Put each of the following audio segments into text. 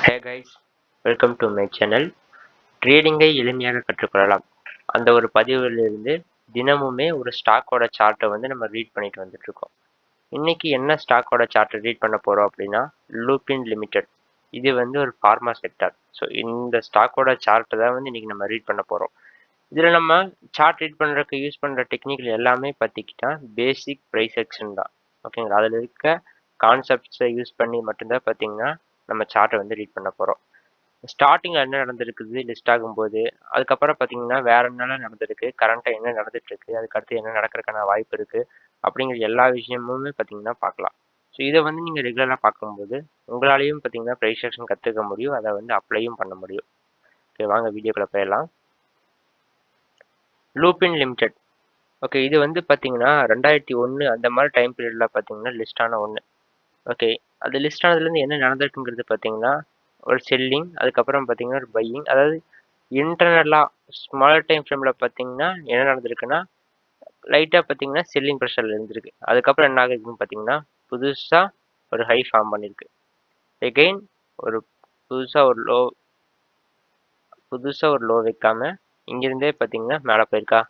Hey guys, welcome to my channel. ட்ரேடிங்கை எளிமையாக கற்றுக்கொள்ளலாம். அந்த ஒரு பதிவிலிருந்து தினமுமே ஒரு ஸ்டாக்கோட சார்ட்டை நம்ம ரீட் பண்ணிட்டு வந்துட்டு இருக்கோம். இன்னைக்கு என்ன ஸ்டாக்கோட சார்ட்டை ரீட் பண்ண போறோம் அப்படின்னா லூபின் லிமிடெட். இது ஒரு ஃபார்மா செக்டார். ஸோ இந்த ஸ்டாக்கோட சார்ட்டை தான் இன்னைக்கு நம்ம ரீட் பண்ண போறோம். இதில் நம்ம சார்ட் ரீட் பண்ணுறதுக்கு யூஸ் பண்ணுற டெக்னிக்கல் எல்லாமே பார்த்திக்கிட்டா பேசிக் ப்ரைஸ் ஆக்ஷன் தான். ஓகேங்களா? அதில் இருக்க கான்செப்ட்ஸை யூஸ் பண்ணி மட்டும்தான் பார்த்தீங்கன்னா நம்ம சார்ட்டை ரீட் பண்ண போகிறோம். ஸ்டார்டிங்கில் என்ன நடந்திருக்குது லிஸ்ட் ஆகும்போது, அதுக்கப்புறம் பார்த்தீங்கன்னா வேற என்னெல்லாம் நடந்திருக்கு, கரண்ட்டாக என்ன நடந்துட்டு இருக்கு, அதுக்கடுத்து என்ன நடக்கிறதுக்கான வாய்ப்பு இருக்குது அப்படிங்கிற எல்லா விஷயமுமே பார்த்தீங்கன்னா பார்க்கலாம். ஸோ இதை நீங்கள் ரெகுலராக பார்க்கும்போது உங்களாலையும் பார்த்தீங்கன்னா ப்ரைஸ் ஆக்ஷன் கற்றுக்க முடியும், அதை அப்ளையும் பண்ண முடியும். ஓகே, வாங்க வீடியோக்குள்ளே போயிடலாம். லூபின் லிமிடெட். ஓகே, இது பார்த்தீங்கன்னா 2001 அந்த மாதிரி டைம் பீரியடில் பார்த்தீங்கன்னா லிஸ்ட் ஆன ஒன்று. ஓகே, அது லிஸ்ட் ஆனதுலேருந்து என்ன நடந்திருக்குங்கிறது பார்த்தீங்கன்னா ஒரு செல்லிங், அதுக்கப்புறம் பார்த்தீங்கன்னா ஒரு பையிங். அதாவது இன்டர்னலாக ஸ்மாலர் டைம் ஃப்ரேமில் பார்த்தீங்கன்னா என்ன நடந்திருக்குன்னா லைட்டாக பார்த்தீங்கன்னா செல்லிங் ப்ரெஷரில் இருந்திருக்கு. அதுக்கப்புறம் என்ன ஆகுதுன்னு பார்த்தீங்கன்னா புதுசாக ஒரு ஹை ஃபார்ம் பண்ணியிருக்கு. எகெயின் ஒரு புதுசாக ஒரு லோ வைக்காம இங்கிருந்தே பார்த்தீங்கன்னா மேலே போயிருக்கா.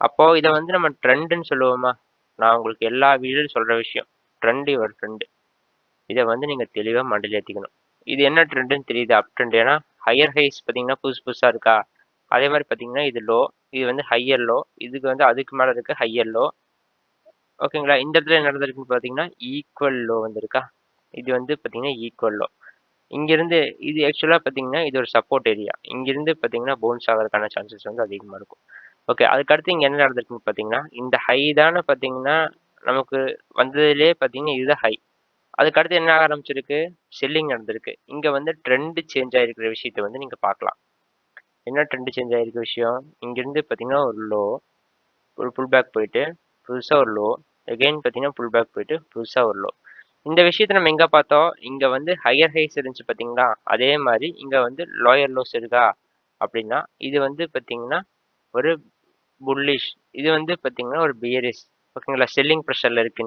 அப்போது இதை நம்ம ட்ரெண்டுன்னு சொல்லுவோமா? நான் உங்களுக்கு எல்லா வீடியோலையும் சொல்கிற விஷயம், ட்ரெண்டு ஒரு ட்ரெண்டு. இதை நீங்கள் தெளிவாக மண்டல ஏற்றிக்கணும். இது என்ன ட்ரெண்டுன்னு தெரியுது, அப் ட்ரெண்ட். ஏன்னா ஹையர் ஹைஸ் பார்த்தீங்கன்னா புதுசாக இருக்கா. அதே மாதிரி பார்த்தீங்கன்னா இது லோ, இது ஹையர் லோ, இதுக்கு அதுக்கு மேலே இருக்க ஹையர் லோ. ஓகேங்களா? இந்த இடத்துல என்ன நடந்திருக்குன்னு பார்த்தீங்கன்னா ஈக்குவல் லோ வந்திருக்கா. இது பார்த்தீங்கன்னா ஈக்குவல் லோ. இங்கிருந்து இது ஆக்சுவலாக பார்த்தீங்கன்னா இது ஒரு சப்போர்ட் ஏரியா. இங்கிருந்து பார்த்தீங்கன்னா பவுன்ஸ் ஆகிறதுக்கான சான்சஸ் அதிகமாக இருக்கும். ஓகே, அதுக்கடுத்து இங்கே என்ன நடந்திருக்குன்னு பார்த்தீங்கன்னா இந்த ஹை தானே பார்த்தீங்கன்னா நமக்கு வந்ததுலேயே பார்த்தீங்கன்னா இதுதான் ஹை. அதுக்கடுத்து என்ன ஆக ஆரம்பிச்சிருக்கு, செல்லிங் நடந்திருக்கு. இங்கே ட்ரெண்டு சேஞ்ச் ஆகிருக்கிற விஷயத்தை நீங்கள் பார்க்கலாம். என்ன ட்ரெண்டு சேஞ்ச் ஆகிருக்க விஷயம், இங்கேருந்து பார்த்தீங்கன்னா ஒரு லோ, ஒரு புல் பேக் போயிட்டு புதுசாக ஒரு லோ, எகெயின் பார்த்தீங்கன்னா புல் பேக் போயிட்டு புதுசாக ஒரு லோ. இந்த விஷயத்தை நம்ம எங்கே பார்த்தோம், இங்கே ஹையர் ஹைஸ் இருந்துச்சு பார்த்தீங்களா, அதே மாதிரி இங்கே லோயர் லோஸ் இருக்கா. அப்படின்னா இது பார்த்தீங்கன்னா ஒரு புல்லிஷ், இது பார்த்தீங்கன்னா ஒரு பியரிஷ். ஓகேங்களா? செல்லிங் ப்ரெஷரில் இருக்குது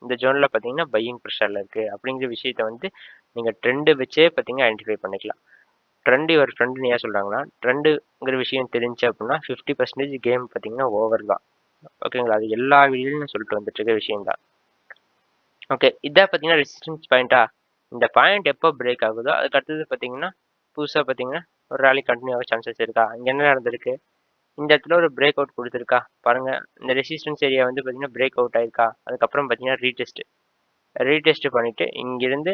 இந்த ஜோனில் பார்த்தீங்கன்னா பையிங் ப்ரெஷரில் இருக்குது அப்படிங்கிற விஷயத்தை நீங்கள் ட்ரெண்டு வச்சே பார்த்தீங்கன்னா ஐடென்டிஃபை பண்ணிக்கலாம். ட்ரெண்டு ஒரு ஃப்ரெண்டுன்னு ஏன் சொல்கிறாங்கன்னா, ட்ரெண்டுங்கிற விஷயம் தெரிஞ்சு அப்படின்னா 50% கேம் பார்த்தீங்கன்னா ஓவர் தான். ஓகேங்களா? அது எல்லா வீடியோலையும் சொல்லிட்டு வந்துட்டு இருக்க விஷயம் தான். ஓகே, இதான் பார்த்தீங்கன்னா ரெசிஸ்டன்ஸ் பாயிண்ட்டா. இந்த பாயிண்ட் எப்போ பிரேக் ஆகுதோ அதுக்கு அடுத்தது பார்த்தீங்கன்னா புதுசாக பார்த்தீங்கன்னா ஒரு ரேலி கண்டினியூ ஆக சான்சஸ் இருக்கா. இங்கே என்ன நடந்திருக்கு, இந்த இடத்துல ஒரு பிரேக் அவுட் கொடுத்துருக்கா பாருங்க. இந்த ரெசிஸ்டன்ஸ் ஏரியா பார்த்தீங்கன்னா பிரேக் அவுட் ஆயிருக்கா. அதுக்கப்புறம் பார்த்தீங்கன்னா ரீடெஸ்ட் பண்ணிட்டு இங்கிருந்து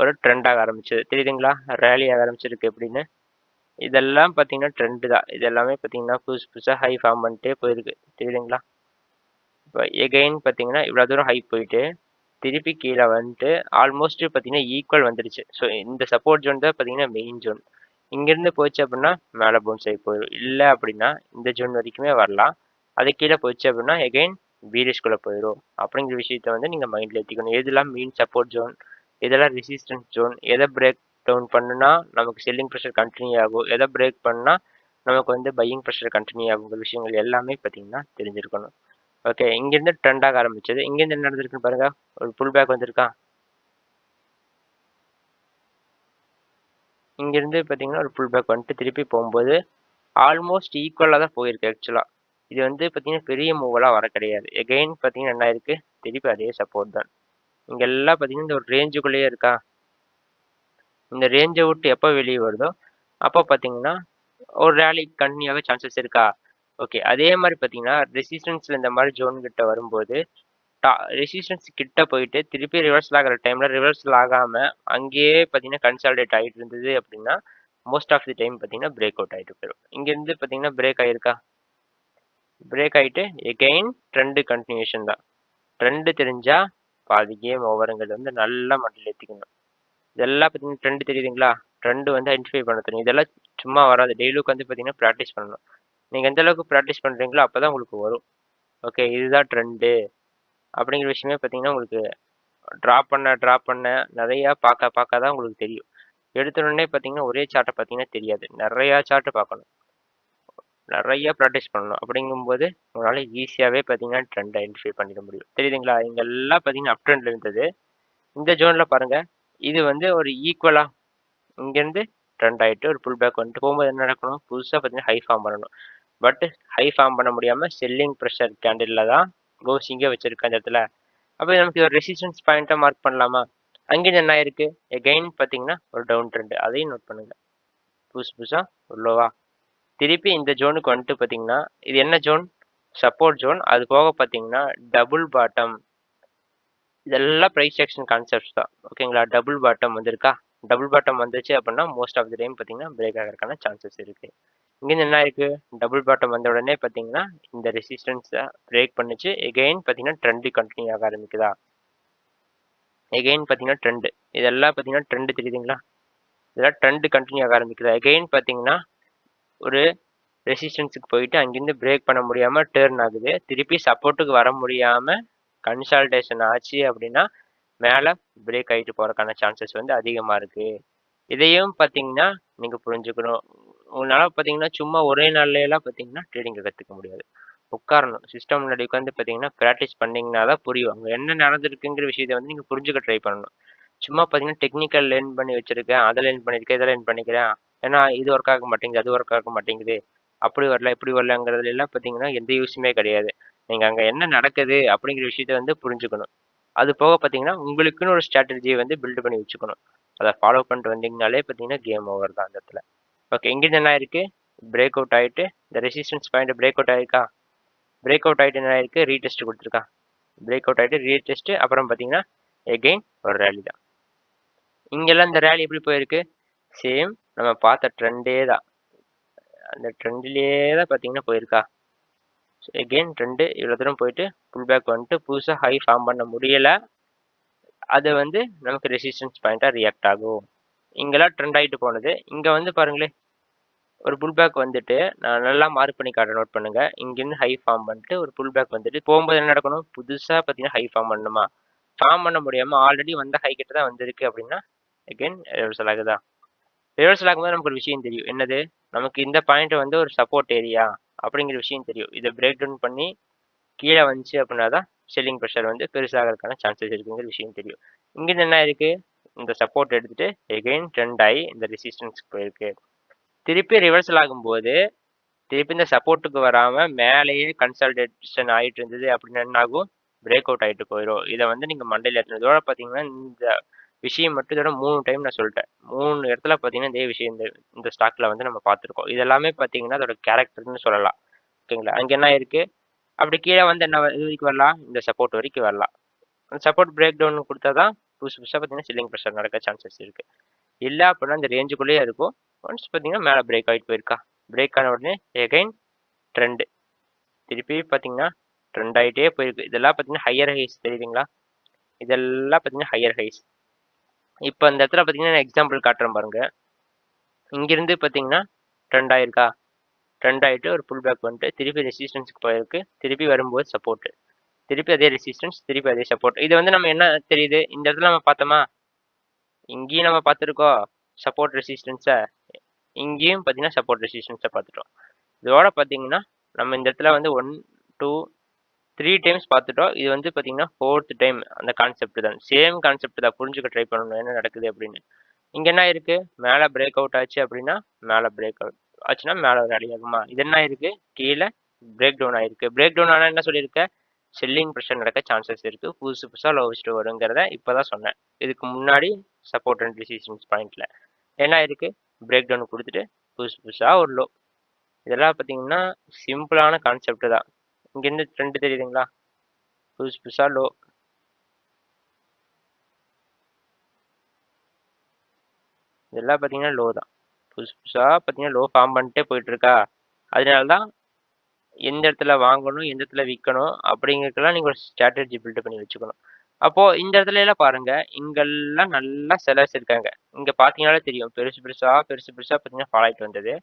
ஒரு ட்ரெண்ட் ஆக ஆரம்பிச்சது. தெரியுதுங்களா? ரேலி ஆக ஆரம்பிச்சிருக்கு எப்படின்னு. இதெல்லாம் பார்த்தீங்கன்னா ட்ரெண்டு தான். இது எல்லாமே பார்த்தீங்கன்னா புதுசாக ஹை ஃபார்ம் பண்ணிட்டே போயிருக்கு. தெரியுதுங்களா? இப்போ எகெயின் பார்த்தீங்கன்னா இவ்வளோ தூரம் ஹை போயிட்டு திருப்பி கீழே வந்துட்டு ஆல்மோஸ்ட் பார்த்தீங்கன்னா ஈக்குவல் வந்துடுச்சு. ஸோ இந்த சப்போர்ட் ஜோன் தான் பார்த்தீங்கன்னா மெயின் ஜோன். இங்கேருந்து போச்சு அப்படின்னா மேலே பவுன்ஸ் ஆகி போயிடும். இல்லை அப்படின்னா இந்த ஜோன் வரைக்குமே வரலாம். அது கீழே போச்சு அப்படின்னா எகெயின் பீரிஷ்குள்ளே போயிடும். அப்படிங்கிற விஷயத்த நீங்கள் மைண்டில் ஏற்றிக்கணும். எதெல்லாம் மெயின் சப்போர்ட் ஜோன், எதெல்லாம் ரெசிஸ்டன்ஸ் ஜோன், எதை பிரேக் டவுன் பண்ணுனா நமக்கு செல்லிங் ப்ரெஷர் கண்டினியூ ஆகும், எதை பிரேக் பண்ணால் நமக்கு பையிங் ப்ரெஷர் கண்டினியூ ஆகுங்கிற விஷயங்கள் எல்லாமே பார்த்தீங்கன்னா தெரிஞ்சிருக்கணும். ஓகே, இங்கேருந்து ட்ரெண்ட் ஆக ஆரம்பிச்சது. இங்கேருந்து என்ன நடந்திருக்குன்னு பாருங்க, ஒரு புல் பேக் வந்திருக்கா. இங்கேருந்து பார்த்தீங்கன்னா ஒரு புல் பேக் வந்துட்டு திருப்பி போகும்போது ஆல்மோஸ்ட் ஈக்குவலாக தான் போயிருக்கு ஆக்சுவலாக. இது பார்த்தீங்கன்னா பெரிய மூவெல்லாம் வர கிடையாது. எகெயின் பார்த்தீங்கன்னா என்ன ஆயிருக்கு, திருப்பி அதே சப்போர்ட் தான். இங்கே எல்லாம் பார்த்தீங்கன்னா இந்த ஒரு ரேஞ்சுக்குள்ளேயே இருக்கா. இந்த ரேஞ்சை விட்டு எப்போ வெளியே வருதோ அப்போ பார்த்தீங்கன்னா ஒரு ரேலி கண்டினியூ ஆக சான்சஸ் இருக்கா. ஓகே, அதே மாதிரி பார்த்தீங்கன்னா ரெசிஸ்டன்ஸில் இந்த மாதிரி ஜோன் கிட்ட வரும்போது ரெசிஸ்டன்ஸ் கிட்ட போயிட்டு திருப்பி ரிவர்சல் ஆகிற டைம்ல ரிவர்சல் ஆகாம அங்கேயே பார்த்தீங்கன்னா கன்சாலிடேட் ஆகிட்டு இருந்தது அப்படின்னா மோஸ்ட் ஆஃப் தி டைம் பார்த்தீங்கன்னா பிரேக் அவுட் ஆகிட்டு போயிடும். இங்கேருந்து பார்த்தீங்கன்னா பிரேக் ஆகிருக்கா. பிரேக் ஆகிட்டு எகெயின் ட்ரெண்டு கண்டினியூஷன் தான். ட்ரெண்டு தெரிஞ்சா பாதி கேம் ஓவருங்கிறது நல்லா மண்டல ஏற்றிக்கணும். இதெல்லாம் பார்த்தீங்கன்னா ட்ரெண்டு தெரியுதுங்களா. ட்ரெண்டு ஐடென்டிஃபை பண்ண தெரியும். இதெல்லாம் சும்மா வராது. டெய்லிக்கு பார்த்தீங்கன்னா ப்ராக்டிஸ் பண்ணணும். நீங்கள் எந்த அளவுக்கு ப்ராக்டிஸ் பண்ணுறீங்களோ அப்போ தான் உங்களுக்கு வரும். ஓகே, இதுதான் ட்ரெண்டு அப்படிங்கிற விஷயமே பார்த்தீங்கன்னா உங்களுக்கு ட்ராப் பண்ண நிறையா பார்க்க தான் உங்களுக்கு தெரியும். எடுத்தோடனே பார்த்தீங்கன்னா ஒரே சார்ட்டை பார்த்தீங்கன்னா தெரியாது. நிறையா சார்ட்டு பார்க்கணும், நிறையா ப்ராக்டிஸ் பண்ணணும். அப்படிங்கும்போது உங்களால் ஈஸியாகவே பார்த்தீங்கன்னா ட்ரெண்ட் ஐடென்டிஃபை பண்ணிட முடியும். தெரியுதுங்களா? இங்கெல்லாம் பார்த்தீங்கன்னா அப் ட்ரெண்டில் இருந்தது. இந்த ஜோனில் பாருங்கள், இது ஒரு ஈக்குவலாக இங்கேருந்து ட்ரெண்ட் ஆகிட்டு ஒரு புல் பேக் வந்துட்டு போகும்போது என்ன நடக்கணும், புதுசாக பார்த்தீங்கன்னா ஹை ஃபார்ம் பண்ணணும். பட் ஹை ஃபார்ம் பண்ண முடியாமல் செல்லிங் ப்ரெஷர் கேண்டிலில் தான் கோசிங்கே வச்சிருக்கேன் அந்த இடத்துல. அப்போ நமக்கு ஒரு ரெசிஸ்டன்ஸ் பாயிண்ட்டை மார்க் பண்ணலாமா? அங்கேருந்து என்ன ஆயிருக்கு, எகைன் பார்த்தீங்கன்னா ஒரு டவுன் ட்ரெண்ட், அதையும் நோட் பண்ணுங்க. புதுசாக ஒரு லோவா திருப்பி இந்த ஜோனுக்கு வந்துட்டு பார்த்தீங்கன்னா இது என்ன ஜோன், சப்போர்ட் ஜோன். அது போக பார்த்தீங்கன்னா டபுள் பாட்டம், இதெல்லாம் ப்ரைஸ் ஆக்ஷன் கான்செப்ட்ஸ் தான். ஓகேங்களா, டபுள் பாட்டம் வந்திருக்கா, டபுள் பாட்டம் வந்துச்சு அப்படின்னா மோஸ்ட் ஆஃப் த டைம் பார்த்தீங்கன்னா பிரேக் ஆகிறதுக்கான சான்சஸ் இருக்கு. இங்கேருந்து என்ன இருக்கு, டபுள் பாட்டம் வந்த உடனே பார்த்தீங்கன்னா இந்த ரெசிஸ்டன்ஸை பிரேக் பண்ணுச்சு. எகெயின் பார்த்தீங்கன்னா ட்ரெண்டு கண்டினியூ ஆக ஆரம்பிக்குதா, எகெயின் பார்த்தீங்கன்னா ட்ரெண்டு, இதெல்லாம் பார்த்தீங்கன்னா ட்ரெண்டு தெரியுதுங்களா, இதெல்லாம் ட்ரெண்டு கண்டினியூ ஆக ஆரம்பிக்குதா. எகெயின் பார்த்தீங்கன்னா ஒரு ரெசிஸ்டன்ஸுக்கு போயிட்டு அங்கேருந்து பிரேக் பண்ண முடியாமல் டேர்ன் ஆகுது. திருப்பி சப்போர்ட்டுக்கு வர முடியாமல் கன்சால்டேஷன் ஆச்சு அப்படின்னா மேலே பிரேக் ஆகிட்டு போகிறதுக்கான சான்சஸ் வந்து அதிகமாக இருக்குது. இதையும் பார்த்தீங்கன்னா நீங்கள் புரிஞ்சுக்கணும். உங்களால் பார்த்தீங்கன்னா சும்மா ஒரே நாள்லையெல்லாம் பார்த்தீங்கன்னா ட்ரேடிங்கை கற்றுக்க முடியாது. உட்காரணும், சிஸ்டம் முன்னாடி உட்காந்து பார்த்தீங்கன்னா ப்ராக்டிஸ் பண்ணிங்கன்னா தான் புரியும். அங்கே என்ன நடந்திருக்குங்கிற விஷயத்தை வந்து நீங்கள் புரிஞ்சுக்க ட்ரை பண்ணணும். சும்மா பார்த்தீங்கன்னா டெக்னிக்கல் லேர்ன் பண்ணி வச்சுருக்கேன், அதை லேர்ன் பண்ணியிருக்கேன், இதை லேர்ன் பண்ணிக்கிறேன், ஏன்னா இது ஒர்க் ஆக மாட்டேங்குது, அது ஒர்க் ஆக மாட்டேங்குது, அப்படி வரல இப்படி வரலங்கிறதுல எல்லாம் பார்த்தீங்கன்னா எந்த யூஸுமே கிடையாது. நீங்கள் அங்கே என்ன நடக்குது அப்படிங்கிற விஷயத்த வந்து புரிஞ்சுக்கணும். அது போக பார்த்தீங்கன்னா உங்களுக்குன்னு ஒரு ஸ்ட்ராட்டஜியை வந்து பில்டு பண்ணி வச்சுக்கணும். அதை ஃபாலோ பண்ணிட்டு வந்தீங்கனாலே பார்த்தீங்கன்னா கேம் ஓவர் தான் அந்த இடத்துல. ஓகே, இங்கிருந்து என்ன ஆயிருக்கு, பிரேக் அவுட் ஆகிட்டு இந்த ரெசிஸ்டன்ஸ் பாயிண்ட் பிரேக் அவுட் ஆயிருக்கா, பிரேக் அவுட் ஆகிட்டு என்ன ஆயிருக்கு, ரீடெஸ்ட் கொடுத்துருக்கா, பிரேக் அவுட் ஆகிட்டு ரீடெஸ்ட், அப்புறம் பார்த்தீங்கன்னா எகெயின் ஒரு ரேலி தான். இங்கெல்லாம் இந்த ரேலி எப்படி போயிருக்கு, சேம் நம்ம பார்த்த ட்ரெண்டே தான், அந்த ட்ரெண்ட்லேயே தான் பார்த்தீங்கன்னா போயிருக்கா. எகெயின் ட்ரெண்டு இவ்வளோ தூரம் போயிட்டு புல் பேக் வந்துட்டு புதுசாக ஹை ஃபார்ம் பண்ண முடியலை, அது வந்து நமக்கு ரெசிஸ்டன்ஸ் பாயிண்ட்டாக ரியாக்ட் ஆகும். இங்கெல்லாம் ட்ரெண்ட் ஆகிட்டு போனது, இங்கே வந்து பாருங்களேன் ஒரு புல் பேக் வந்துட்டு, நான் நல்லா மார்க் பண்ணி காட்டுறேன், நோட் பண்ணுங்க. இங்கேருந்து ஹை ஃபார்ம் பண்ணிட்டு ஒரு புல் பேக் வந்துட்டு போகும்போது என்ன நடக்கணும், புதுசாக பார்த்தீங்கன்னா ஹை ஃபார்ம் பண்ணணுமா, ஃபார்ம் பண்ண முடியாமல் ஆல்ரெடி வந்த ஹை கிட்ட தான் வந்திருக்கு அப்படின்னா எகெயின் ரிவர்சல் ஆகுதா. ரிவர்சல் ஆகும்போது நமக்கு ஒரு விஷயம் தெரியும், என்னது, நமக்கு இந்த பாயிண்ட் வந்து ஒரு சப்போர்ட் ஏரியா அப்படிங்கிற விஷயம் தெரியும். இதை பிரேக் டவுன் பண்ணி கீழே வந்துச்சு அப்படின்னா தான் செல்லிங் ப்ரெஷர் வந்து பெருசாகிறதுக்கான சான்சஸ் இருக்குங்கிற விஷயம் தெரியும். இங்கேருந்து என்ன இருக்கு, இந்த சப்போர்ட் எடுத்துட்டு எகெயின் ட்ரெண்ட் ஆகி இந்த ரெசிஸ்டன்ஸ்க்கு போயிருக்கு. திருப்பி ரிவர்சல் ஆகும்போது திருப்பி இந்த சப்போர்ட்டுக்கு வராமல் மேலேயே கன்சல்டேஷன் ஆகிட்டு இருந்தது அப்படின்னா என்ன ஆகும், பிரேக் அவுட் ஆகிட்டு போயிடும். இதை வந்து நீங்கள் மண்டையில் ஏற்றணும். இதோட பார்த்தீங்கன்னா இந்த விஷயம் மட்டும் இதோட 3 டைம் நான் சொல்லிட்டேன். 3 இடத்துல பார்த்தீங்கன்னா இதே விஷயம் இந்த ஸ்டாக்ல வந்து நம்ம பார்த்துருக்கோம். இதெல்லாமே பார்த்தீங்கன்னா அதோட கேரக்டர்னு சொல்லலாம். ஓகேங்களா, அங்கே என்ன இருக்குது, அப்படி கீழே வந்து என்ன இது வரைக்கும் வரலாம், இந்த சப்போர்ட் வரைக்கும் வரலாம். அந்த சப்போர்ட் பிரேக் டவுன் கொடுத்தா தான் புதுசாக பார்த்தீங்கன்னா செல்லிங் ப்ரெஷர் நடக்க சான்சஸ் இருக்குது. இல்லை அப்படின்னா இந்த ரேஞ்சுக்குள்ளேயே இருக்கும். ஒன்ஸ் பார்த்தீங்கன்னா மேலே பிரேக் ஆகிட்டு போயிருக்கா, பிரேக் ஆன உடனே எகைன் ட்ரெண்டு திருப்பி பார்த்தீங்கன்னா ட்ரெண்ட் ஆகிட்டே போயிருக்கு. இதெல்லாம் பார்த்தீங்கன்னா ஹையர் ஹைஸ் தெரியுதுங்களா, இதெல்லாம் பார்த்தீங்கன்னா ஹையர் ஹைஸ். இப்போ அந்த இடத்துல பார்த்தீங்கன்னா நான் எக்ஸாம்பிள் காட்டுறேன் பாருங்க. இங்கிருந்து பார்த்தீங்கன்னா ட்ரெண்ட் ஆயிருக்கா, ட்ரெண்ட் ஆகிட்டு ஒரு புல் பேக் வந்துட்டு திருப்பி ரெசிஸ்டன்ஸுக்கு போயிருக்கு, திருப்பி வரும்போது சப்போர்ட்டு, திருப்பி அதே ரெசிஸ்டன்ஸ், திருப்பி அதே சப்போர்ட். இது வந்து நம்ம என்ன தெரியுது, இந்த இடத்துல நம்ம பார்த்தோமா, இங்கேயும் நம்ம பார்த்துருக்கோம் சப்போர்ட் ரெசிஸ்டன்ஸை, இங்கேயும் பார்த்தீங்கன்னா சப்போர்ட் ரெசிஸ்டன்ஸை பார்த்துட்டோம். இதோட பார்த்தீங்கன்னா நம்ம இந்த இடத்துல வந்து 1 2 3 டைம்ஸ் பார்த்துட்டோம். இது வந்து பார்த்தீங்கன்னா 4th டைம் அந்த கான்செப்ட் தான், சேம் கான்செப்ட் தான். புரிஞ்சுக்க ட்ரை பண்ணணும் என்ன நடக்குது அப்படின்னு. இங்கே என்ன இருக்கு, மேலே பிரேக் அவுட் ஆச்சு அப்படின்னா மேலே பிரேக் அவுட் ஆச்சுன்னா மேலே ரேலி ஆகுமா. இது என்ன இருக்கு, கீழே பிரேக் டவுன் ஆயிருக்கு. பிரேக் டவுன் ஆனால் என்ன சொல்லியிருக்க, செல்லிங் ப்ரெஷர் நடக்க சான்சஸ் இருக்கு, புதுசாக லோ வச்சுட்டு வருங்கிறத இப்போ தான் சொன்னேன். இதுக்கு முன்னாடி சப்போர்ட் அண்ட் ரெசிஸ்டன்ஸ் பாயிண்ட்ல என்ன இருக்கு, பிரேக் டவுன் கொடுத்துட்டு புதுசாக ஒரு லோ. இதெல்லாம் பார்த்தீங்கன்னா சிம்பிளான கான்செப்ட் தான். இங்கேருந்து ட்ரெண்ட் தெரியுதுங்களா, புதுசாக லோ, இதெல்லாம் பார்த்தீங்கன்னா லோ தான். புதுசாக பார்த்தீங்கன்னா லோ ஃபார்ம் பண்ணிட்டே போயிட்டு இருக்கா. அதனால தான் எந்த இடத்துல வாங்கணும், எந்த இடத்துல விற்கணும் அப்படிங்கிறதுக்கெல்லாம் நீங்கள் ஒரு ஸ்ட்ராட்டஜி பில்டு பண்ணி வச்சுக்கணும். அப்போது இந்த இடத்துல எல்லாம் பாருங்க, இங்கெல்லாம் நல்லா செலர்ஸ் இருக்காங்க. இங்கே பார்த்தீங்கன்னாலே தெரியும், பெருசு பெருசாக பார்த்தீங்கன்னா ஃபால் ஆகிட்டு வந்தது.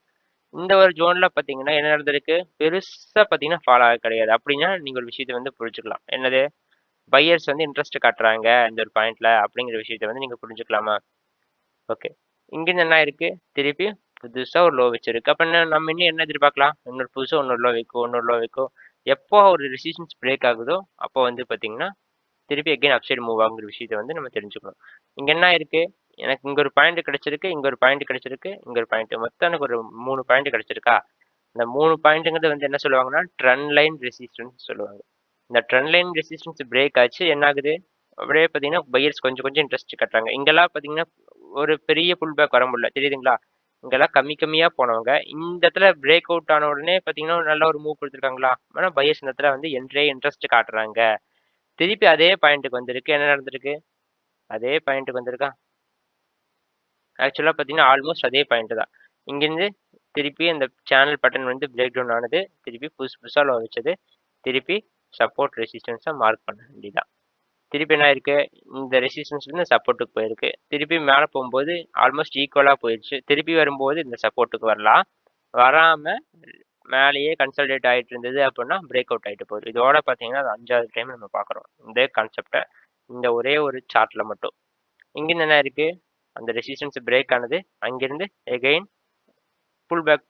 இந்த ஒரு ஜோனில் பார்த்தீங்கன்னா என்ன நடந்திருக்கு, பெருசாக பார்த்தீங்கன்னா ஃபால் ஆக கிடையாது. அப்படின்னா நீங்கள் ஒரு விஷயத்தை வந்து புரிஞ்சுக்கலாம், என்னது, பையர்ஸ் வந்து இன்ட்ரெஸ்ட் காட்டுறாங்க இந்த ஒரு பாயிண்ட்ல அப்படிங்கிற விஷயத்த வந்து நீங்கள் புரிஞ்சுக்கலாமா. ஓகே, இங்கேருந்து என்ன இருக்கு, திருப்பி புதுசாக ஒரு லோ வச்சிருக்கு. அப்போ நம்ம இன்னும் என்ன எதிர்பார்க்கலாம், இன்னொரு புதுசாக இன்னொரு லோ வைக்கும், இன்னொரு லோ வைக்கும். எப்போ ஒரு ரெசிஸ்டன்ஸ் பிரேக் ஆகுதோ அப்போ வந்து பார்த்தீங்கன்னா திருப்பி அகைன் அப் சைடு மூவ் ஆகுங்கிற விஷயத்தை வந்து நம்ம தெரிஞ்சுக்கணும். இங்க என்ன இருக்கு, எனக்கு இங்க ஒரு பாயிண்ட் கிடைச்சிருக்கு, இங்க ஒரு பாயிண்ட் கிடைச்சிருக்கு, இங்க ஒரு பாயிண்ட், மொத்தம் எனக்கு ஒரு 3 பாயிண்ட் கிடைச்சிருக்கா. இந்த 3 பாயிண்ட்ங்கிறது வந்து என்ன சொல்லுவாங்கன்னா ட்ரெண்ட் லைன் ரெசிஸ்டன்ஸ் சொல்லுவாங்க. இந்த ட்ரெண்ட் லைன் ரெசிஸ்டன்ஸ் பிரேக் ஆச்சு, என்ன ஆகுது, அப்படியே பார்த்தீங்கன்னா பையர்ஸ் கொஞ்சம் கொஞ்சம் இன்ட்ரெஸ்ட் கட்டுறாங்க. இங்கெல்லாம் பார்த்தீங்கன்னா ஒரு பெரிய புல் பேக் வர முடியல, தெரியுதுங்களா? இங்கெல்லாம் கம்மி கம்மியா போனவங்க இந்த இடத்துல பிரேக் அவுட் ஆன உடனே பார்த்தீங்கன்னா நல்ல ஒரு மூவ் கொடுத்துருக்காங்களா, ஆனால் பையர்ஸ் இந்த இடத்துல வந்து என்றே இன்ட்ரெஸ்ட் காட்டுறாங்க. திருப்பி அதே பாயிண்ட்டுக்கு வந்திருக்கு, என்ன நடந்திருக்கு, அதே பாயிண்ட்டுக்கு வந்திருக்கா. ஆக்சுவலாக பார்த்தீங்கன்னா ஆல்மோஸ்ட் அதே பாயிண்ட் தான். இங்கேருந்து திருப்பி அந்த சேனல் பட்டன் வந்து பிரேக் டவுன் ஆனது, திருப்பி புதுசாக லோ வச்சது, திருப்பி சப்போர்ட் ரெசிஸ்டன்ஸை மார்க் பண்ண வேண்டியதான். திருப்பி என்ன இருக்கு, இந்த ரெசிஸ்டன்ஸ்லேருந்து சப்போர்ட்டுக்கு போயிருக்கு, திருப்பி மேலே போகும்போது ஆல்மோஸ்ட் ஈக்குவலாக போயிடுச்சு, திருப்பி வரும்போது இந்த சப்போர்ட்டுக்கு வரலாம், வராமல் மேலேயே கன்சல்டேட் ஆகிட்டு இருந்தது அப்படின்னா பிரேக் அவுட் ஆகிட்டு போகுது. இதோட பார்த்தீங்கன்னா அது 5வது டைம் நம்ம பார்க்குறோம் இந்த கான்செப்டை, இந்த ஒரே ஒரு சார்ட்டில் மட்டும். இங்கேருந்து என்ன இருக்கு, அந்த ரெசிஸ்டன்ஸ் பிரேக் ஆனது, அங்கிருந்து எகெயின் புல் பேக்,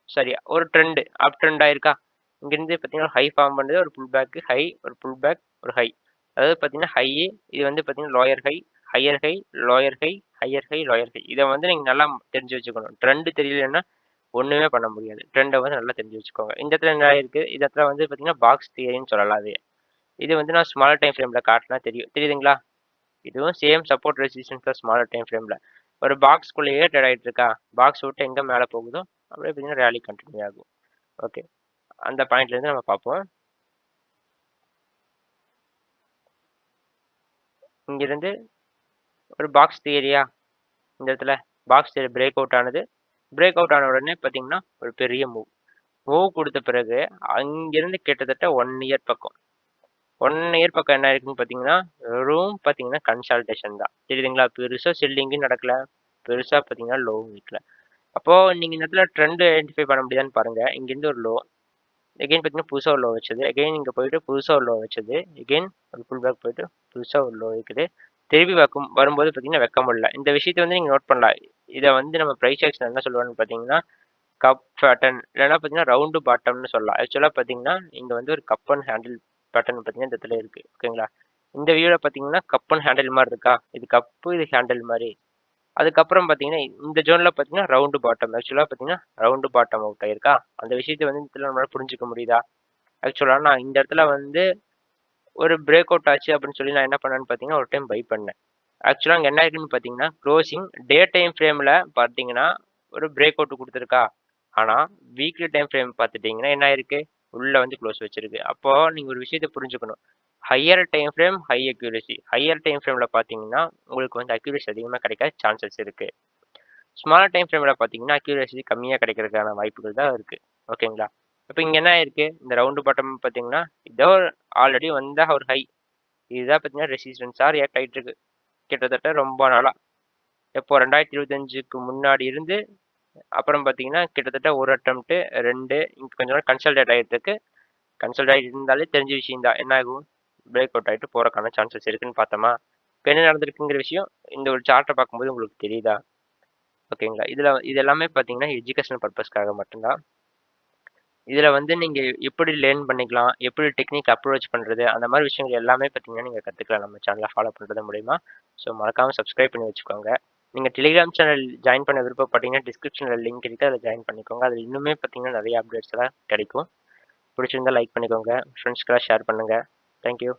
சரி ஒரு ட்ரெண்டு அப் ட்ரெண்ட் ஆயிருக்கா. இங்கிருந்து பார்த்தீங்கன்னா ஹை ஃபார்ம் பண்ணுது, ஒரு புல் பேக்கு ஹை, ஒரு புல் பேக், ஒரு ஹை. அதாவது பார்த்தீங்கன்னா ஹை, இது வந்து பார்த்தீங்கன்னா lower high, higher high, lower high, higher high, lower high. இதை வந்து நீங்கள் நல்லா தெரிஞ்சு வச்சுக்கணும். ட்ரெண்டு தெரியலன்னா ஒன்றுமே பண்ண முடியாது. ட்ரெண்டை வந்து நல்லா தெரிஞ்சு வச்சுக்கோங்க. இந்த இடத்துல என்ன ஆயிருக்கு, இந்த இடத்துல வந்து பார்த்தீங்கன்னா பாக்ஸ் தியரின்னு சொல்லலாம். அது இது வந்து நான் ஸ்மால் டைம் ஃப்ரேமில் காட்டினா தெரியுதுங்களா. இதுவும் same support resistance smaller time ஃப்ரேமில் ஒரு பாக்ஸ்குள்ளேயே ட்ரேட் ஆகிட்டு இருக்கா. பாக்ஸ் விட்டு எங்கே மேலே போகுதோ அப்படியே பார்த்தீங்கன்னா ரேலி கண்டினியூ ஆகும். ஓகே, அந்த பாயிண்ட்லேருந்து நம்ம பார்ப்போம். இங்கிருந்து ஒரு பாக்ஸ் தியரியா, இந்த இடத்துல பாக்ஸ் தியரி பிரேக் அவுட் ஆனது, பிரேக் அவுட் ஆன உடனே பார்த்தீங்கன்னா ஒரு பெரிய மூவ் கொடுத்த பிறகு அங்கிருந்து கிட்டத்தட்ட 1 இயர் பக்கம், 1 இயர் பக்கம் என்ன இருக்குன்னு பார்த்தீங்கன்னா வெறும் பார்த்தீங்கன்னா கன்சால்டேஷன் தான். தெரியுதுங்களா, பெருசாக செல்லிங்கும் நடக்கல, பெருசாக பார்த்தீங்கன்னா லோவும் நிற்கல. அப்போ நீங்க இந்த இடத்துல ட்ரெண்ட் ஐடென்டிஃபை பண்ண முடியுதான்னு பாருங்க. இங்கேருந்து ஒரு லோ, எகைன் பார்த்தீங்கன்னா புதுசாக ஒரு லோ வச்சது, எகைன் இங்கே போயிட்டு புதுசாக ஒரு லோ வச்சது, எகைன் ஒரு புல் பேக் போயிட்டு புதுசாக ஒரு லோ இருக்குது, திருப்பி வரும்போது பார்த்தீங்கன்னா வைக்க முடியல. இந்த விஷயத்தை வந்து நீங்கள் நோட் பண்ணலாம். இதை வந்து நம்ம ப்ரைஸ் ஆக்ஷன் என்ன சொல்லுவான்னு பார்த்தீங்கன்னா கப் பேட்டர்ன், இல்லைன்னா பார்த்தீங்கன்னா ரவுண்டு பாட்டம்னு சொல்லலாம். ஆக்சுவலாக பார்த்தீங்கன்னா இங்கே வந்து ஒரு கப் அண்ட் ஹேண்டில் பேட்டர்ன் பார்த்தீங்கன்னா இந்த இடத்துல இருக்குது. ஓகேங்களா, இந்த வியூவில் பார்த்தீங்கன்னா கப் அண்ட் ஹேண்டில் மாதிரி இருக்கா, இது கப்பு இது ஹேண்டில் மாதிரி. அதுக்கப்புறம் பார்த்தீங்கன்னா இந்த ஜோனில் பார்த்தீங்கன்னா ரவுண்டு பாட்டம், ஆக்சுவலாக பார்த்தீங்கன்னா ரவுண்டு பாட்டம் அவுட் ஆயிருக்கா. அந்த விஷயத்தை வந்து இதில் நம்மளால புரிஞ்சுக்க முடியுதா. ஆக்சுவலாக நான் இந்த இடத்துல வந்து ஒரு பிரேக் அவுட் ஆச்சு அப்படின்னு சொல்லி நான் என்ன பண்ணேன்னு பார்த்தீங்கன்னா ஒரு டைம் பை பண்ணேன். ஆக்சுவலாக அங்கே என்ன இருக்குன்னு பார்த்தீங்கன்னா க்ளோசிங் டே டைம் ஃப்ரேமில் பார்த்தீங்கன்னா ஒரு பிரேக் அவுட் கொடுத்துருக்கா. ஆனால் வீக்லி டைம் ஃப்ரேம் பார்த்துட்டிங்கன்னா என்ன ஆயிருக்கு, உள்ளே வந்து க்ளோஸ் வச்சிருக்கு. அப்போது நீங்கள் ஒரு விஷயத்தை புரிஞ்சுக்கணும், higher time frame high accuracy, higher time ஃப்ரேமில் பார்த்தீங்கன்னா உங்களுக்கு வந்து அக்யூரசி அதிகமாக கிடைக்க சான்சஸ் இருக்குது. ஸ்மால் டைம் ஃப்ரேமில் பார்த்தீங்கன்னா அக்யூரசி கம்மியாக கிடைக்கிறதுக்கான வாய்ப்புகள் தான் இருக்குது. ஓகேங்களா, இப்போ இங்கே என்ன இருக்குது, இந்த ரவுண்டு பாட்டம் பார்த்தீங்கன்னா இதோ ஆல்ரெடி வந்த ஒரு ஹை, இதுதான் பார்த்தீங்கன்னா ரெசிஸ்டன்ஸாக ரியாக்ட் ஆகிட்டு இருக்கு கிட்டத்தட்ட ரொம்ப நாளாக. எப்போ 2025க்கு முன்னாடி இருந்து அப்புறம் பார்த்தீங்கன்னா கிட்டத்தட்ட ஒரு அட்டம்ப்ட்டு 2 இங்கே கொஞ்சம் நாள் கன்சல்டேட் ஆகிட்டு இருக்கு. கன்சல்ட் ஆகிட்டு இருந்தாலே தெரிஞ்ச விஷயம் தான், என்ன ஆகும், பிரேக் அவுட் ஆகிட்டு போகிறக்கான சான்சஸ் இருக்குன்னு பார்த்தோமா. இப்போ என்ன நடந்திருக்குங்கிற விஷயம் இந்த ஒரு சார்ட்டை பார்க்கும்போது உங்களுக்கு தெரியுதா. ஓகேங்களா, இது எல்லாமே பார்த்தீங்கன்னா எஜுகேஷனல் பர்பஸ்க்காக மட்டும்தான். இதில் வந்து நீங்கள் எப்படி லேர்ன் பண்ணிக்கலாம், எப்படி டெக்னிக் அப்ரோச் பண்ணுறது, அந்த மாதிரி விஷயங்கள் எல்லாமே பார்த்தீங்கன்னா நீங்கள் கற்றுக்கலாம் நம்ம சேனலை ஃபாலோ பண்ணுறது மூலிமா. ஸோ மறக்காமல் சப்ஸ்கிரைப் பண்ணி வச்சுக்கோங்க. நீங்கள் டெலிகிராம் சேனல் ஜாயின் பண்ண விருப்பப்பட்டீங்கன்னா டிஸ்கிரிப்ஷனில் லிங்க் இருக்குது, அதில் ஜாயின் பண்ணிக்கோங்க. அதில் இன்னுமே பார்த்தீங்கன்னா நிறைய அப்டேட்ஸ் எல்லாம் கிடைக்கும். பிடிச்சிருந்தா லைக் பண்ணிக்கோங்க, ஃப்ரெண்ட்ஸ்க்கெல்லாம் ஷேர் பண்ணுங்கள். தேங்க்யூ.